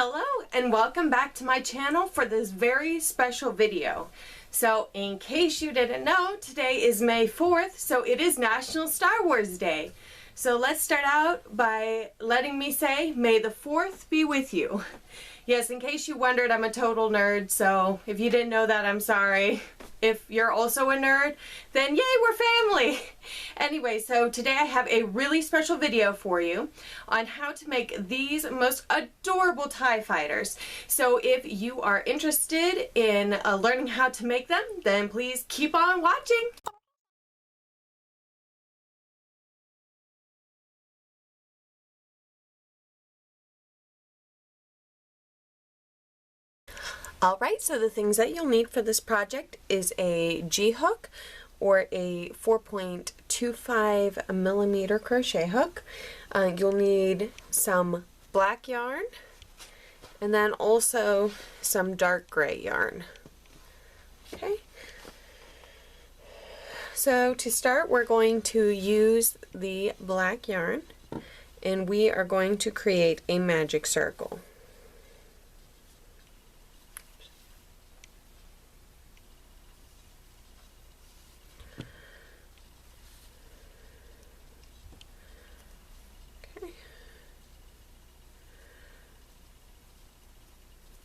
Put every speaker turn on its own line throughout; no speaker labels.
Hello and welcome back to my channel for this very special video. So in case you didn't know, today is May 4th, so it is National Star Wars Day. So let's start out by letting me say, may the 4th be with you. Yes, in case you wondered, I'm a total nerd, so if you didn't know that, I'm sorry. If you're also a nerd, then yay, we're family! Anyway, so today I have a really special video for you on how to make these most adorable TIE fighters. So if you are interested in learning how to make them, then please keep on watching! Alright, so the things that you'll need for this project is a G-hook or a 4.25 millimeter crochet hook. You'll need some black yarn and then also some dark gray yarn. Okay. So to start, we're going to use the black yarn and we are going to create a magic circle.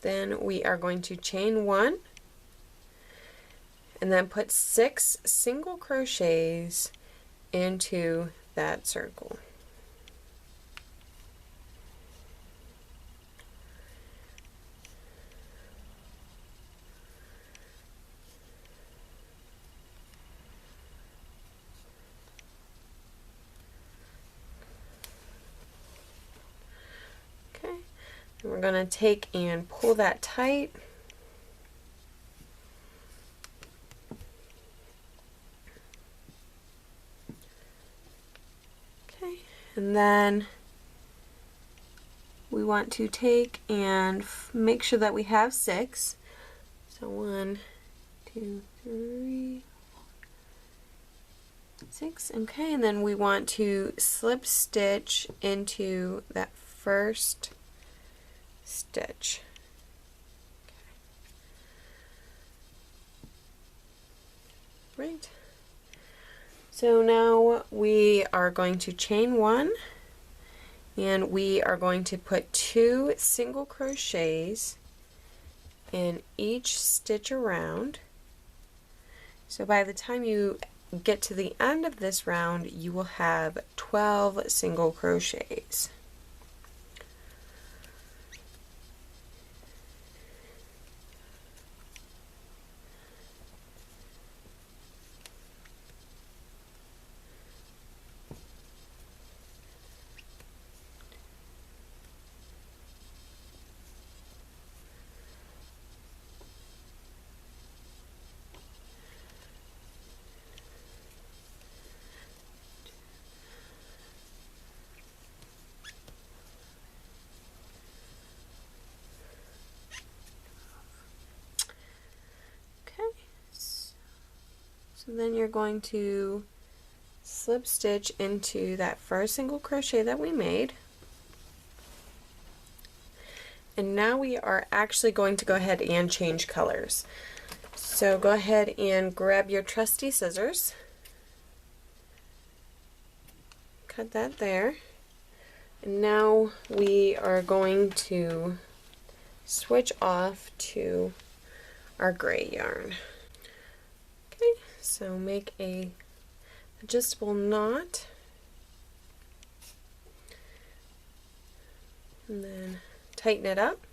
Then we are going to chain one and then put 6 single crochets into that circle. And we're going to take and pull that tight. Okay, and then we want to take and make sure that we have 6. So 1, 2, 3, 6. Okay, and then we want to slip stitch into that first stitch. Okay. Right. So now we are going to chain one and we are going to put 2 single crochets in each stitch around. So by the time you get to the end of this round, you will have 12 single crochets. So then you're going to slip stitch into that first single crochet that we made. And now we are actually going to go ahead and change colors. So go ahead and grab your trusty scissors. Cut that there. And now we are going to switch off to our gray yarn. Okay, so make a adjustable knot and then tighten it up.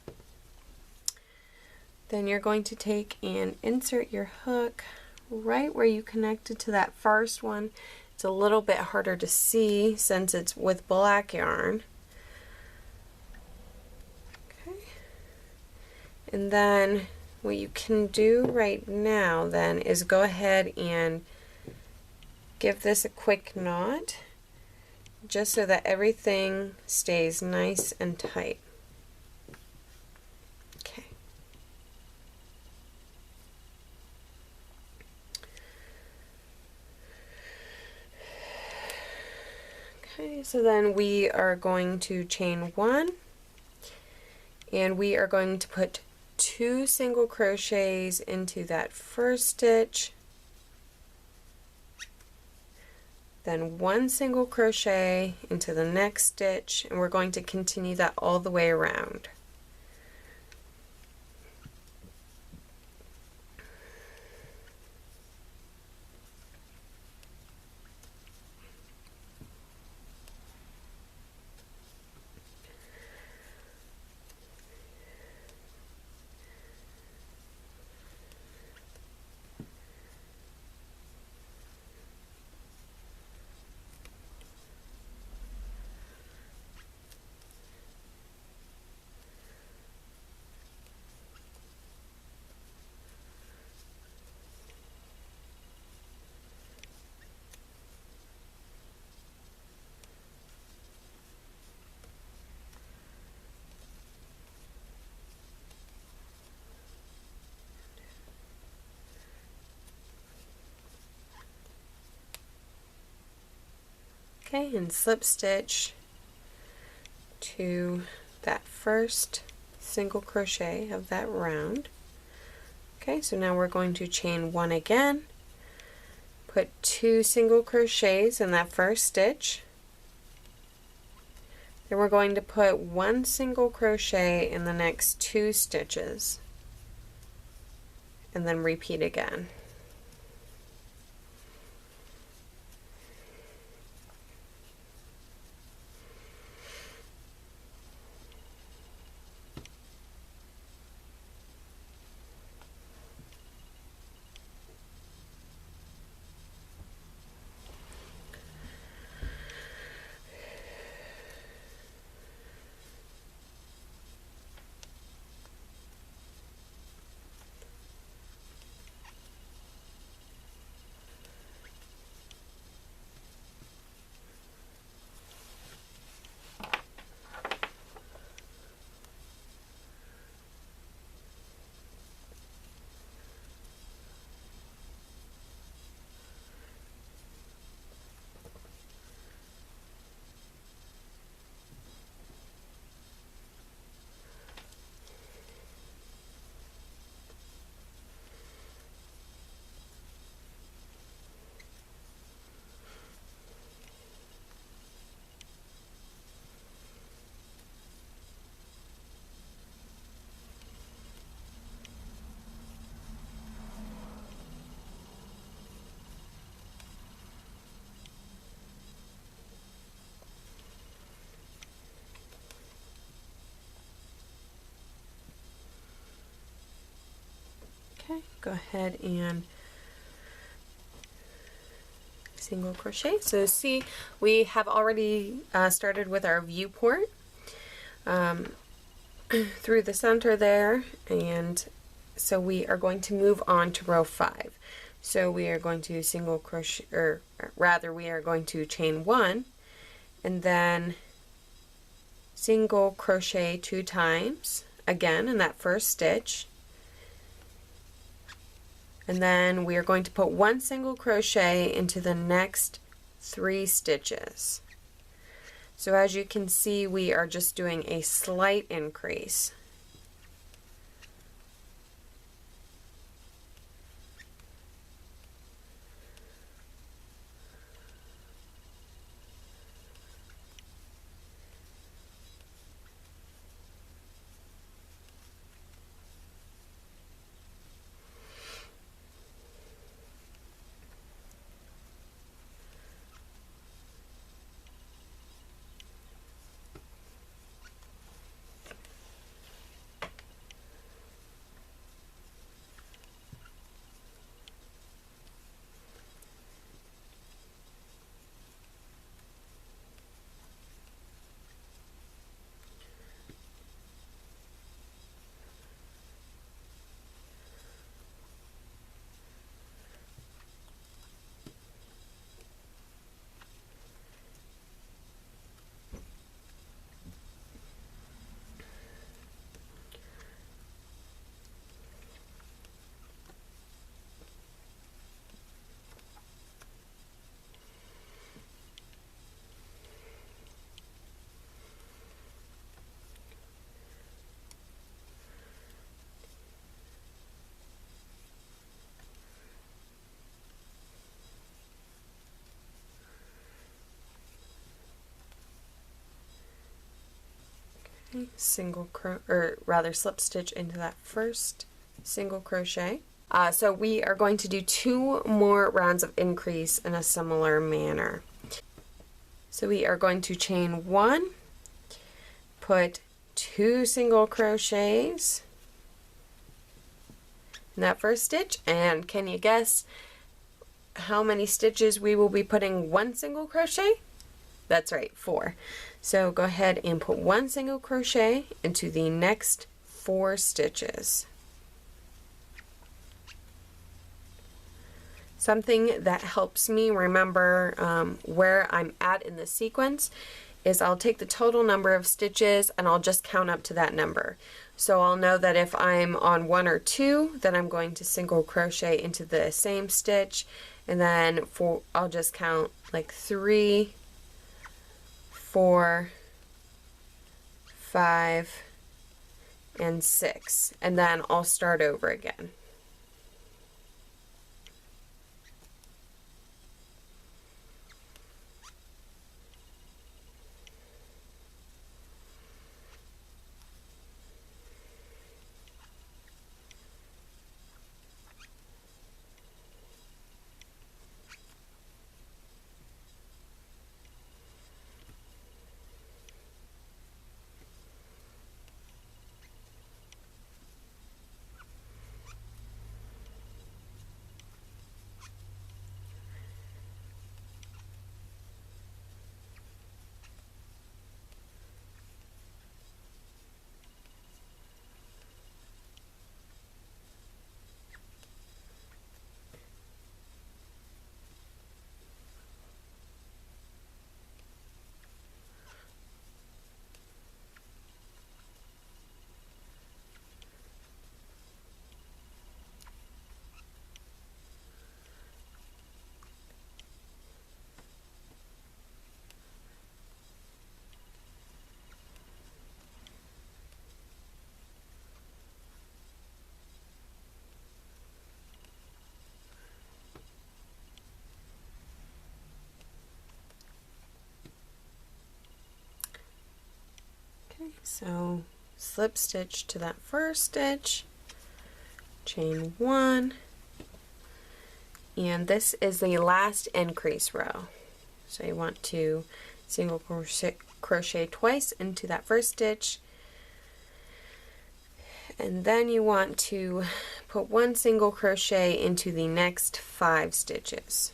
Then you're going to take and insert your hook right where you connected to that first one. It's a little bit harder to see since it's with black yarn. Okay. And then what you can do right now then is go ahead and give this a quick knot just so that everything stays nice and tight. Okay. Okay, so then we are going to chain one and we are going to put 2 single crochets into that first stitch, then 1 single crochet into the next stitch, and we're going to continue that all the way around. Okay, and slip stitch to that first single crochet of that round. Okay, so now we're going to chain 1 again, put 2 single crochets in that first stitch, then we're going to put 1 single crochet in the next 2 stitches, and then repeat again. Okay, go ahead and single crochet. So see, we have already started with our viewport through the center there, and so we are going to move on to row 5. So we are going to single crochet, or rather we are going to chain 1 and then single crochet 2 times again in that first stitch, and then we are going to put 1 single crochet into the next 3 stitches. So as you can see, we are just doing a slight increase. slip stitch into that first single crochet. So we are going to do 2 more rounds of increase in a similar manner. So we are going to chain 1, put 2 single crochets in that first stitch, and can you guess how many stitches we will be putting 1 single crochet? That's right, 4. So go ahead and put 1 single crochet into the next 4 stitches. Something that helps me remember where I'm at in the sequence is I'll take the total number of stitches and I'll just count up to that number. So I'll know that if I'm on 1 or 2, then I'm going to single crochet into the same stitch, and then I'll just count like 3, 4, 5, and 6, and then I'll start over again. So slip stitch to that first stitch, chain 1, and this is the last increase row. So you want to single crochet twice into that first stitch, and then you want to put 1 single crochet into the next 5 stitches.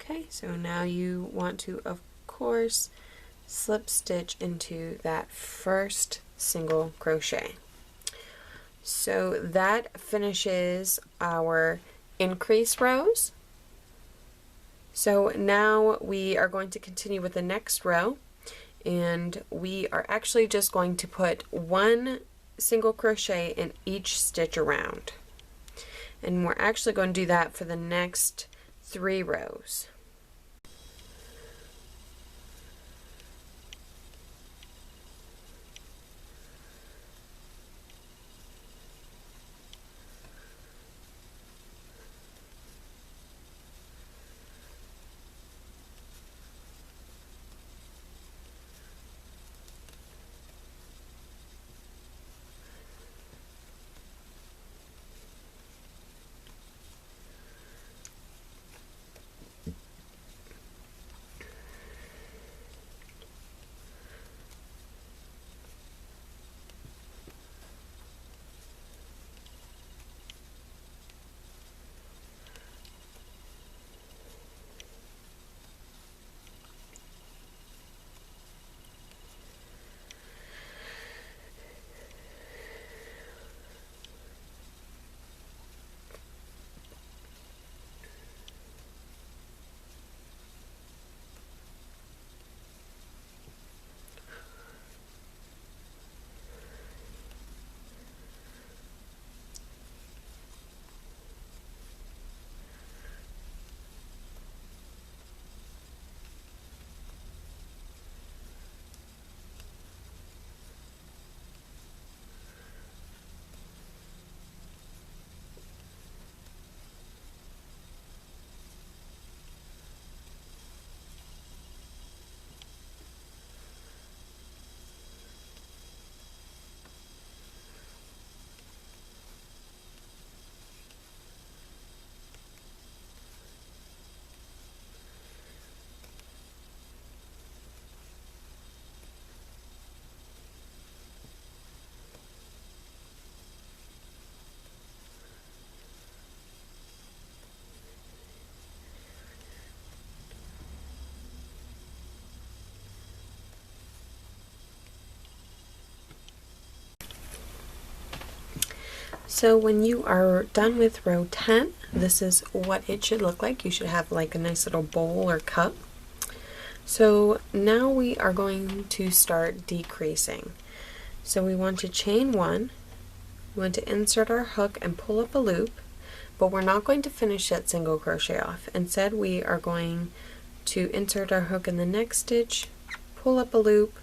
Okay, so now you want to, of course, slip stitch into that first single crochet. So that finishes our increase rows. So now we are going to continue with the next row, and we are actually just going to put one single crochet in each stitch around. And we're actually going to do that for the next 3 rows. So when you are done with row 10, this is what it should look like. You should have like a nice little bowl or cup. So now we are going to start decreasing. So we want to chain 1, we want to insert our hook and pull up a loop, but we're not going to finish that single crochet off. Instead, we are going to insert our hook in the next stitch, pull up a loop,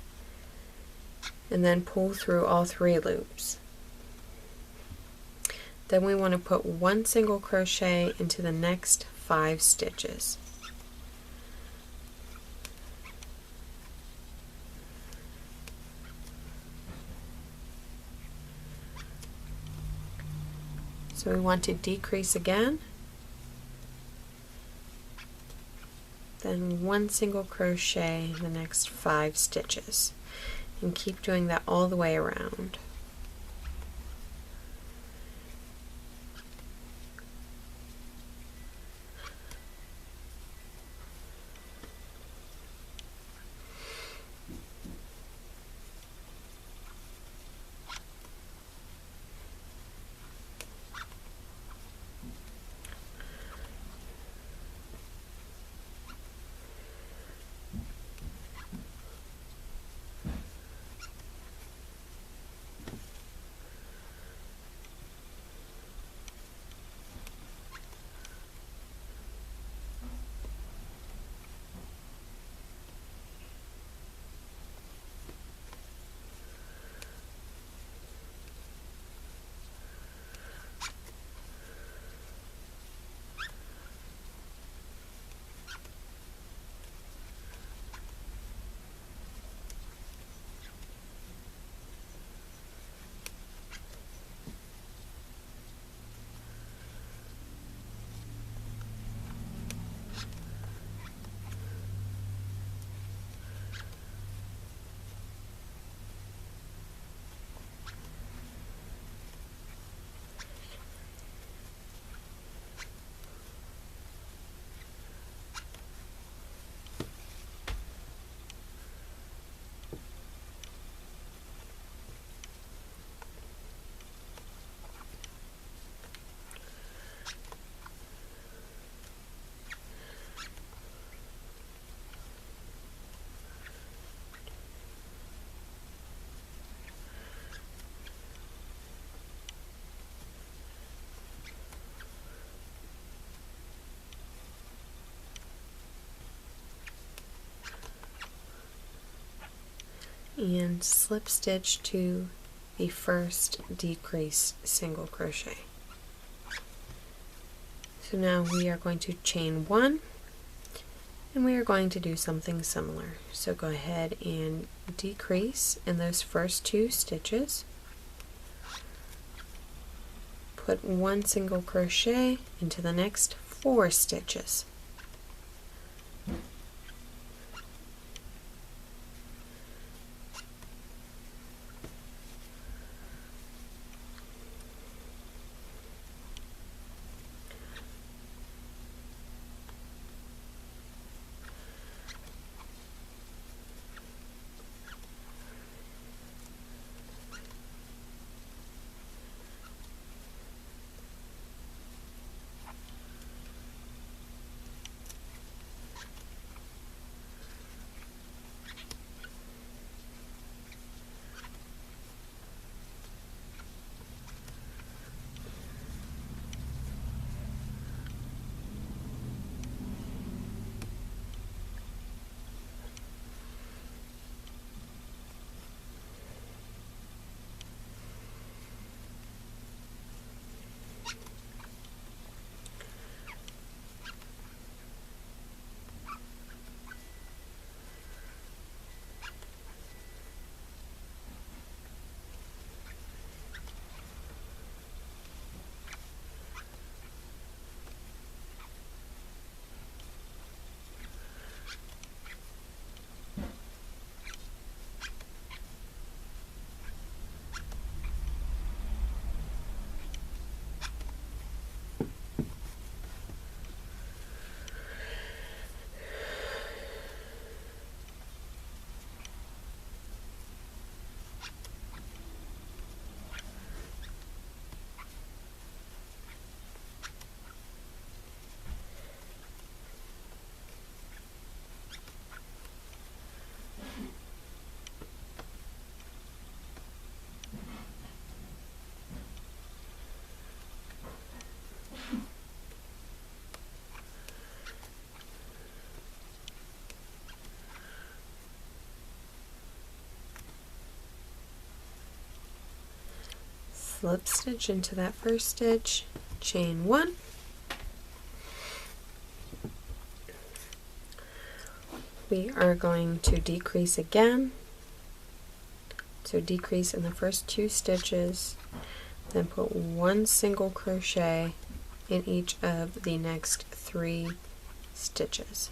and then pull through all 3 loops. Then we want to put 1 single crochet into the next 5 stitches. So we want to decrease again, then 1 single crochet in the next 5 stitches, and keep doing that all the way around.
and slip stitch to the first decreased single crochet. So now we are going to chain 1, and we are going to do something similar. So go ahead and decrease in those first 2 stitches, put 1 single crochet into the next 4 stitches. Slip stitch into that first stitch, chain 1, we are going to decrease again, so decrease in the first 2 stitches, then put 1 single crochet in each of the next 3 stitches.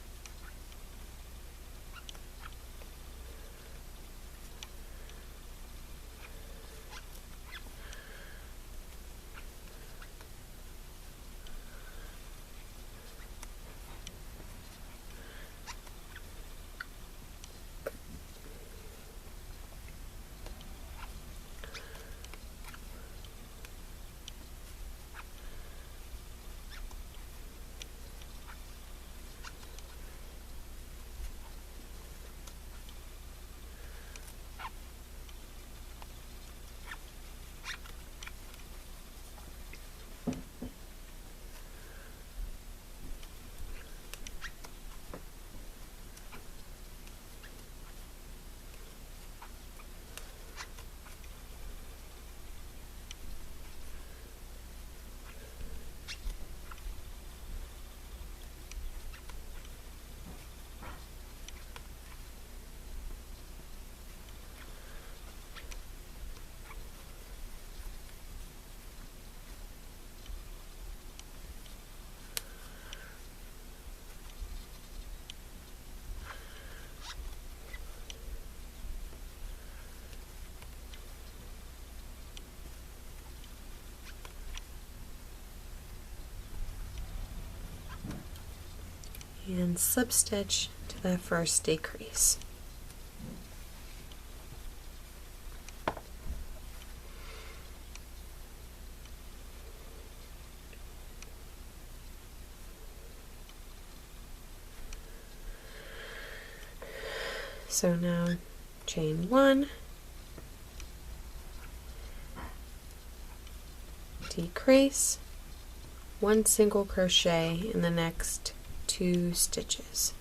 And slip stitch to the first decrease. So now chain 1, decrease, 1 single crochet in the next 2 stitches.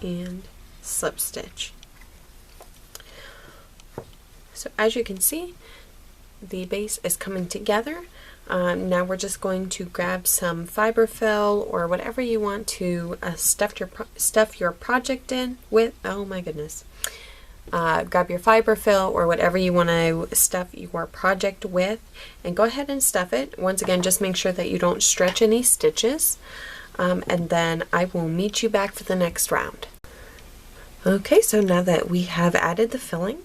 and slip stitch. So as you can see, the base is coming together. Now we're just going to grab some fiberfill or whatever you want to stuff your project in with. Oh my goodness. Grab your fiberfill or whatever you want to stuff your project with and go ahead and stuff it. Once again, just make sure that you don't stretch any stitches, and then I will meet you back for the next round. Okay, so now that we have added the filling,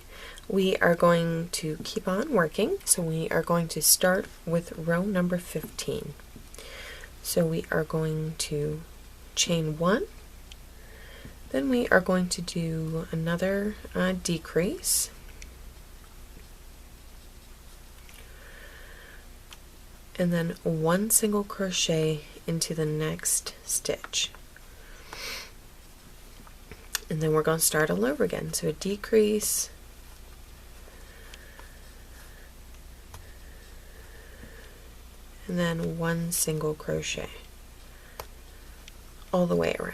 we are going to keep on working. So we are going to start with row number 15. So we are going to chain 1, then we are going to do another decrease, and then 1 single crochet into the next stitch. And then we're going to start all over again. So a decrease, and then 1 single crochet all the way around.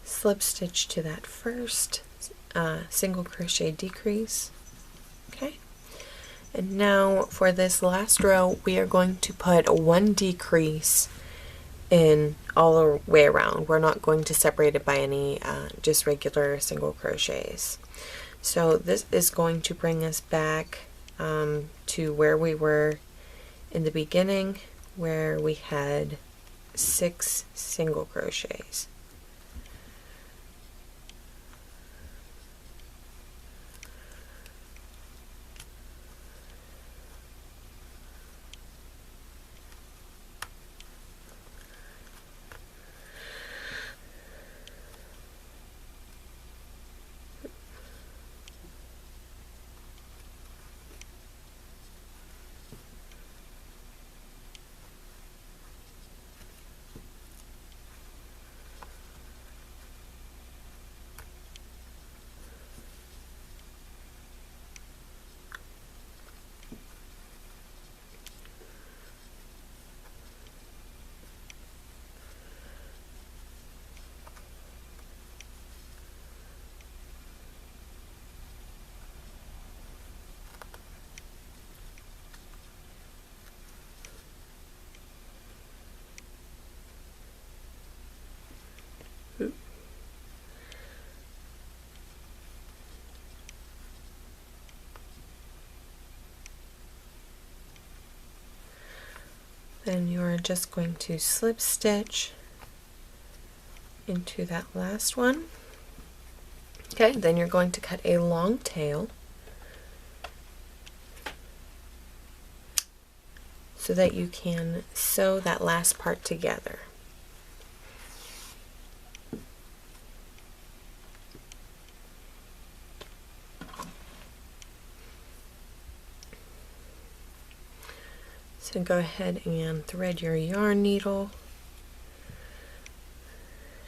Slip stitch to that first single crochet decrease. Okay, and now for this last row we are going to put 1 decrease in all the way around. We're not going to separate it by any just regular single crochets. So this is going to bring us back to where we were in the beginning, where we had 6 single crochets. Then you are just going to slip stitch into that last one. Okay, then you're going to cut a long tail so that you can sew that last part together. So go ahead and thread your yarn needle.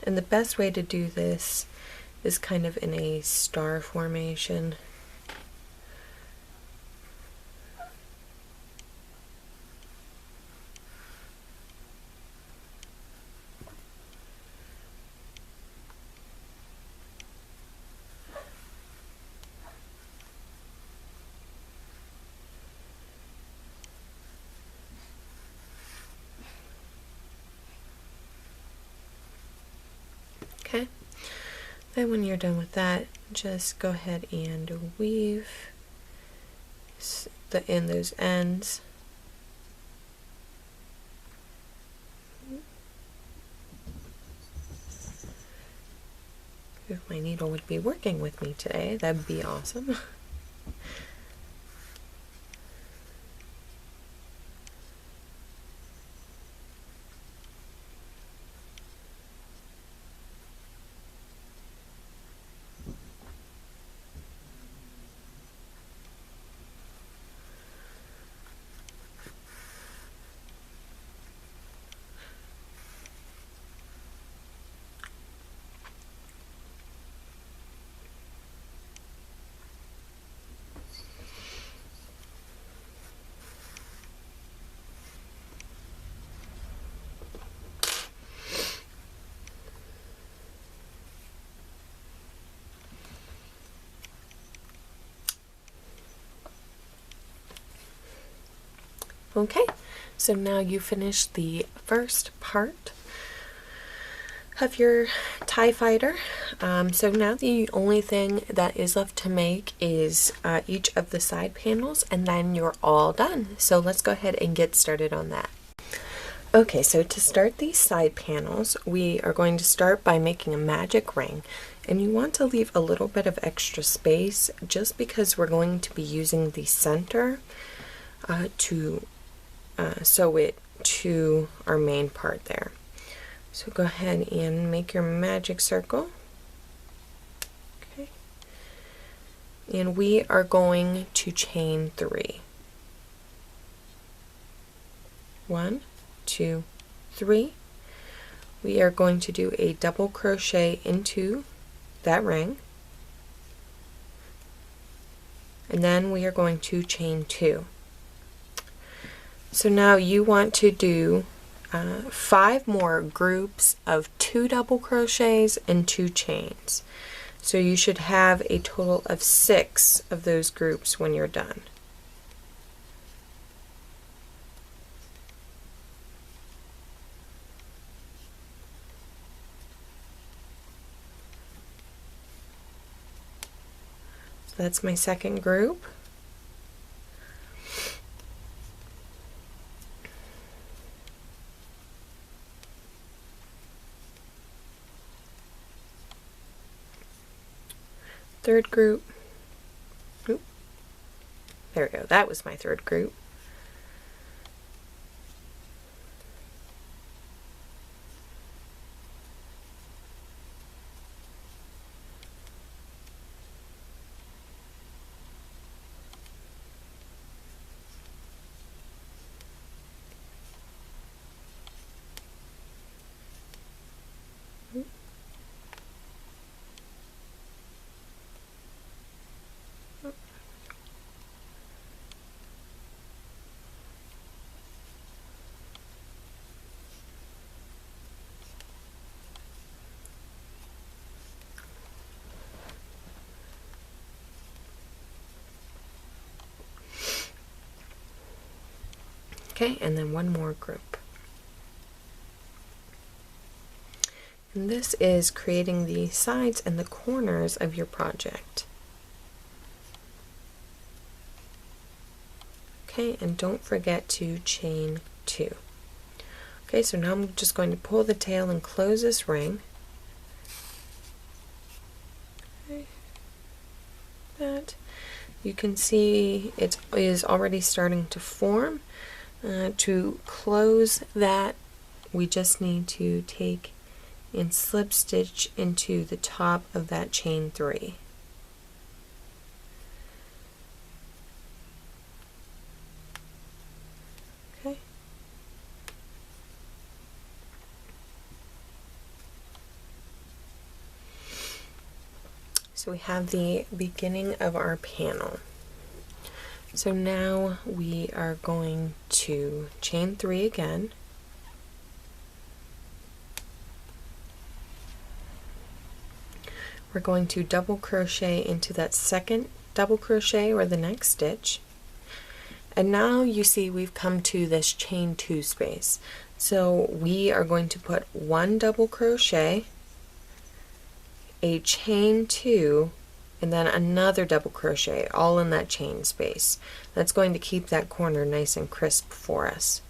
And the best way to do this is kind of in a star formation. Then when you're done with that, just go ahead and weave in those ends. If my needle would be working with me today, that'd be awesome. Okay, so now you finished the first part of your TIE fighter. So now the only thing that is left to make is each of the side panels, and then you're all done. So let's go ahead and get started on that. Okay, so to start these side panels, we are going to start by making a magic ring. And you want to leave a little bit of extra space just because we're going to be using the center to sew it to our main part there. So go ahead and make your magic circle. Okay. And we are going to chain 3. 1, 2, 3. We are going to do a double crochet into that ring. And then we are going to chain 2. So now you want to do 5 more groups of 2 double crochets and 2 chains. So you should have a total of 6 of those groups when you're done. So that's my second group. Third group. Oop. There we go. That was my third group. Okay, and then one more group. And this is creating the sides and the corners of your project. Okay, and don't forget to chain 2. Okay, so now I'm just going to pull the tail and close this ring. Okay. That. You can see it is already starting to form. To close that, we just need to take and slip stitch into the top of that chain 3. Okay. So we have the beginning of our panel. So now we are going to chain 3 again. We're going to double crochet into that second double crochet or the next stitch. And now you see we've come to this chain 2 space. So we are going to put 1 double crochet a chain 2 and then another double crochet all in that chain space. That's going to keep that corner nice and crisp for us.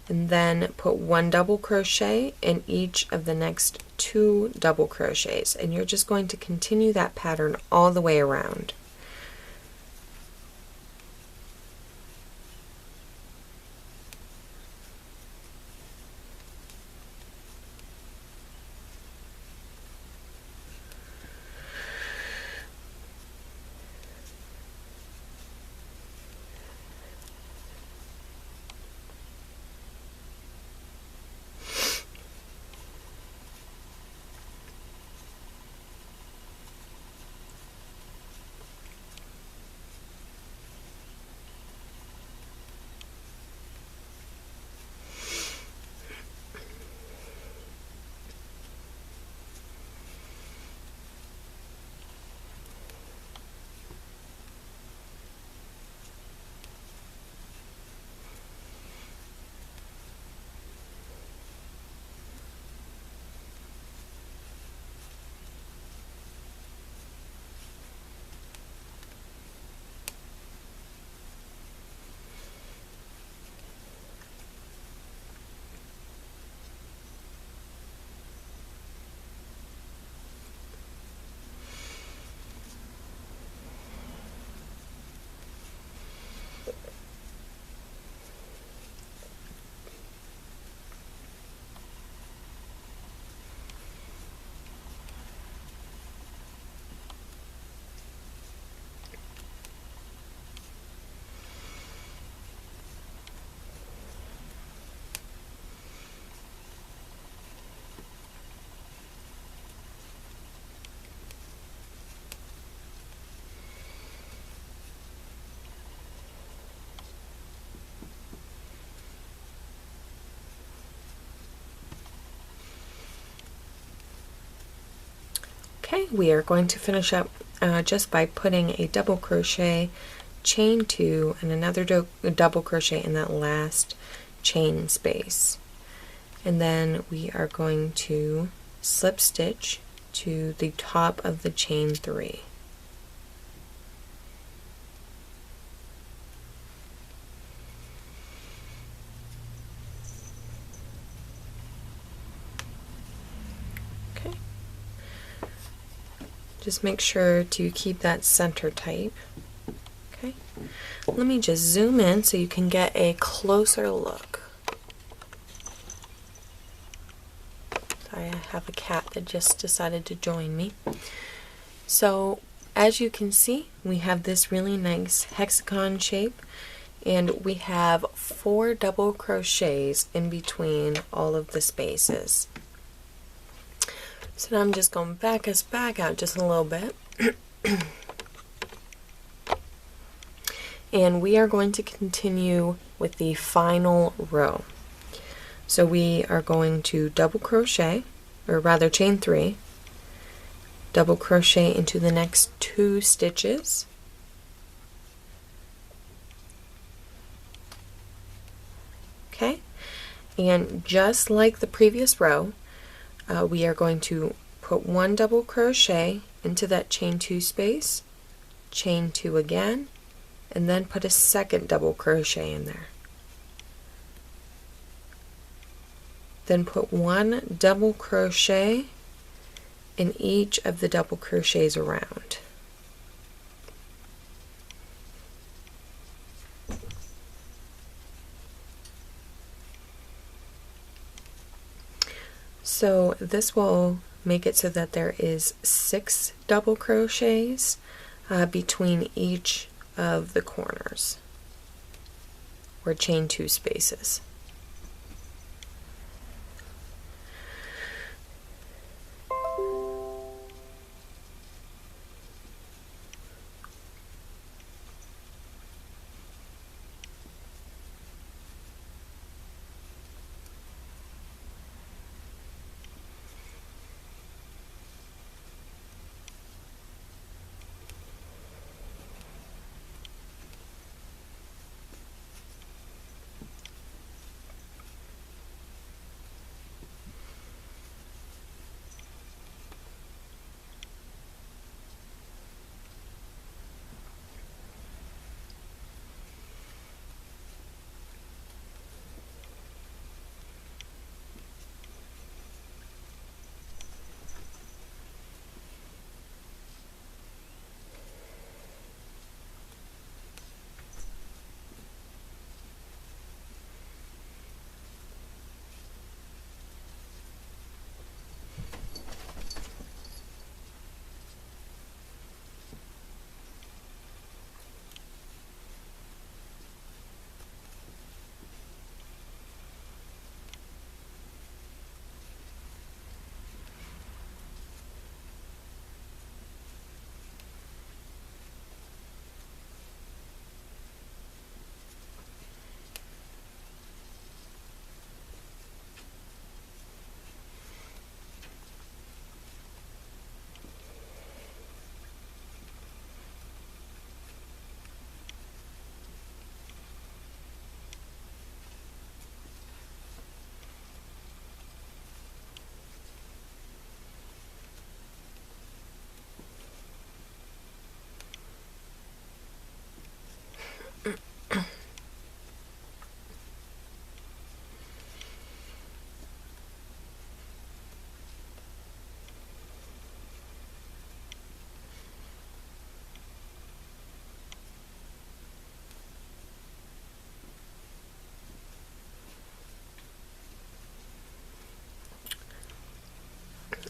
And then put 1 double crochet in each of the next 2 double crochets, and you're just going to continue that pattern all the way around. Okay, we are going to finish up just by putting a double crochet, chain 2, and another double crochet in that last chain space. And then we are going to slip stitch to the top of the chain 3. Just make sure to keep that center tight. Okay, let me just zoom in so you can get a closer look. Sorry, I have a cat that just decided to join me. So as you can see, we have this really nice hexagon shape, and we have 4 double crochets in between all of the spaces. So now I'm just going to back us back out just a little bit. And we are going to continue with the final row. So we are going to double crochet, or rather chain 3, double crochet into the next 2 stitches. Okay, and just like the previous row, we are going to put 1 double crochet into that chain 2 space, chain 2 again, and then put a second double crochet in there. Then put 1 double crochet in each of the double crochets around. So this will make it so that there is 6 double crochets between each of the corners, or chain 2 spaces.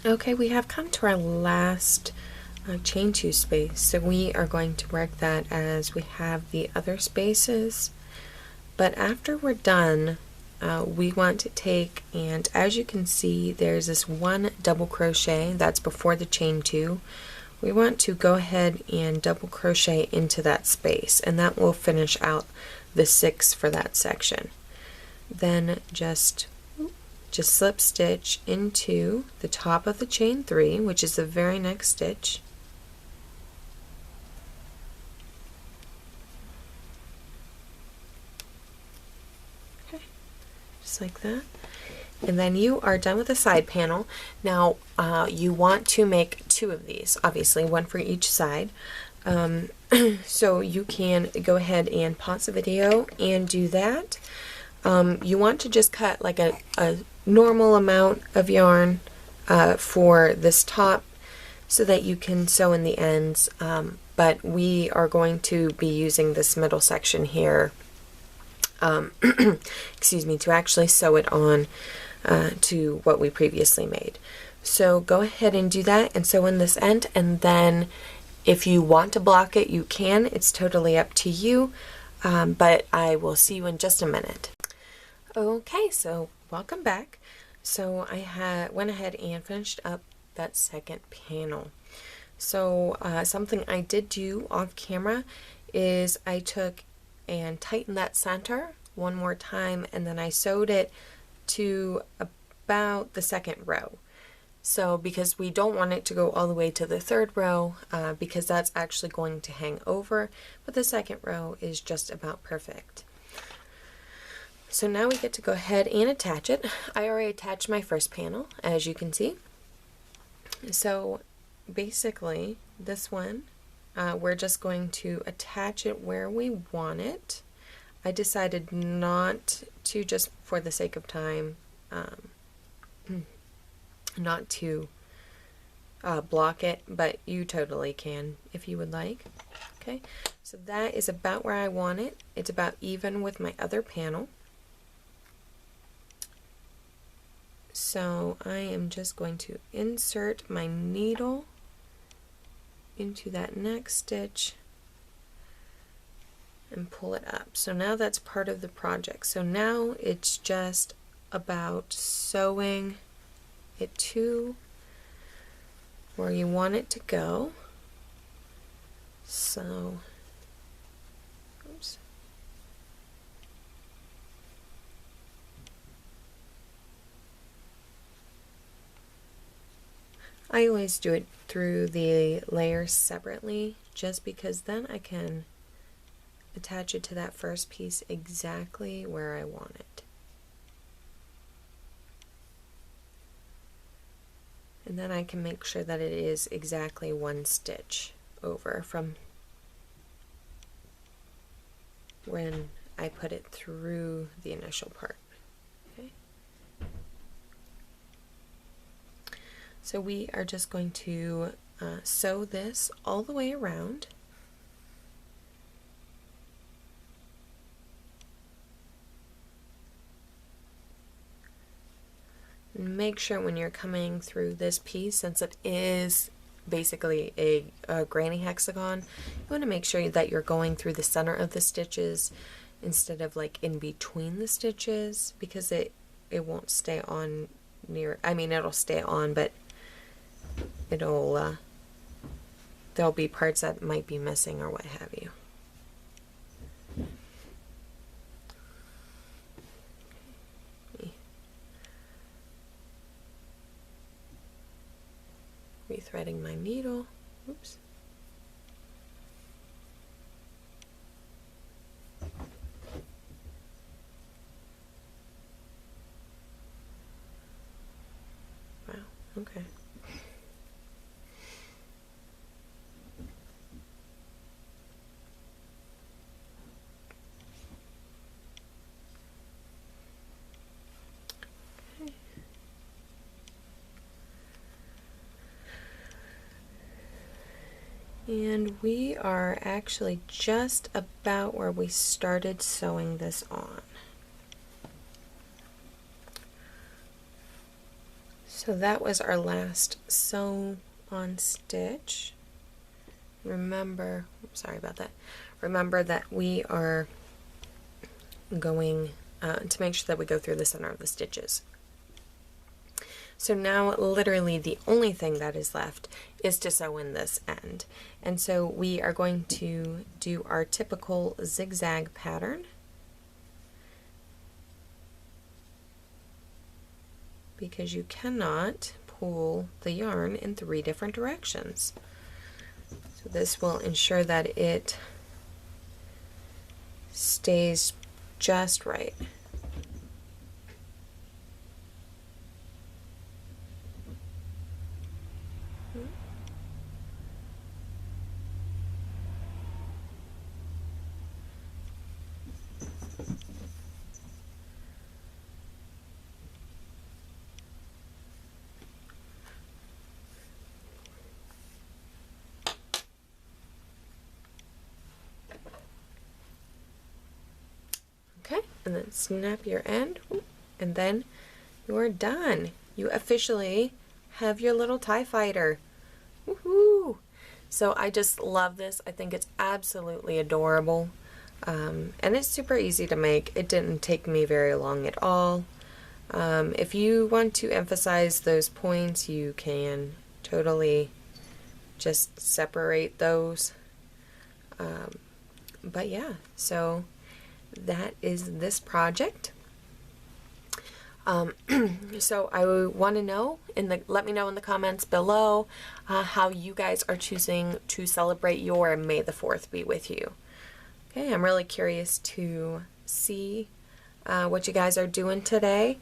Okay, we have come to our last chain 2 space, so we are going to work that as we have the other spaces. But after we're done, we want to take, and as you can see, there's this one double crochet that's before the chain 2. We want to go ahead and double crochet into that space, and that will finish out the 6 for that section. Then just slip stitch into the top of the chain 3, which is the very next stitch. Okay, just like that. And then you are done with the side panel. Now you want to make 2 of these, obviously, one for each side. So you can go ahead and pause the video and do that. You want to just cut like a normal amount of yarn for this top so that you can sew in the ends, but we are going to be using this middle section here excuse me, to actually sew it on to what we previously made. So go ahead and do that and sew in this end, and then if you want to block it, you can. It's totally up to you, but I will see you in just a minute. Okay, so welcome back. So I went ahead and finished up that second panel. So something I did do off camera is I took and tightened that center one more time, and then I sewed it to about the second row. So because we don't want it to go all the way to the third row, because that's actually going to hang over, but the second row is just about perfect. So now we get to go ahead and attach it. I already attached my first panel, as you can see. So basically this one, we're just going to attach it where we want it. I decided not to, just for the sake of time, not to block it, but you totally can if you would like. Okay, so that is about where I want it. It's about even with my other panel. So I am just going to insert my needle into that next stitch and pull it up. So now that's part of the project. So now it's just about sewing it to where you want it to go. So, oops. I always do it through the layers separately, just because then I can attach it to that first piece exactly where I want it. And then I can make sure that it is exactly one stitch over from when I put it through the initial part. Okay. So we are just going to sew this all the way around. Make sure when you're coming through this piece, since it is basically a granny hexagon, you want to make sure that you're going through the center of the stitches instead of like in between the stitches, because it won't stay on near, I mean it'll stay on, but it'll there'll be parts that might be missing or what have you. Rethreading my needle. Oops. Wow, okay. And we are actually just about where we started sewing this on. So that was our last sew on stitch. Remember, sorry about that. Remember that we are going to make sure that we go through the center of the stitches. So now literally the only thing that is left is to sew in this end. And so we are going to do our typical zigzag pattern. Because you cannot pull the yarn in 3 different directions. So this will ensure that it stays just right. Okay, and then snap your end, and then you're done. You officially have your little TIE fighter. Woohoo! So I just love this. I think it's absolutely adorable. And it's super easy to make. It didn't take me very long at all. If you want to emphasize those points, you can totally just separate those. But yeah, so that is this project. So I want to know, let me know in the comments below how you guys are choosing to celebrate your May the 4th be with you. Okay, I'm really curious to see what you guys are doing today.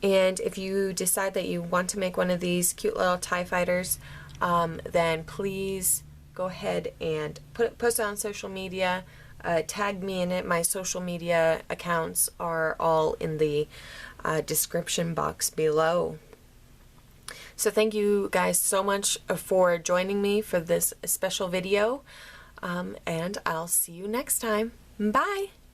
And if you decide that you want to make one of these cute little TIE fighters, then please go ahead and post it on social media. Tag me in it. My social media accounts are all in the description box below. So thank you guys so much for joining me for this special video, and I'll see you next time. Bye!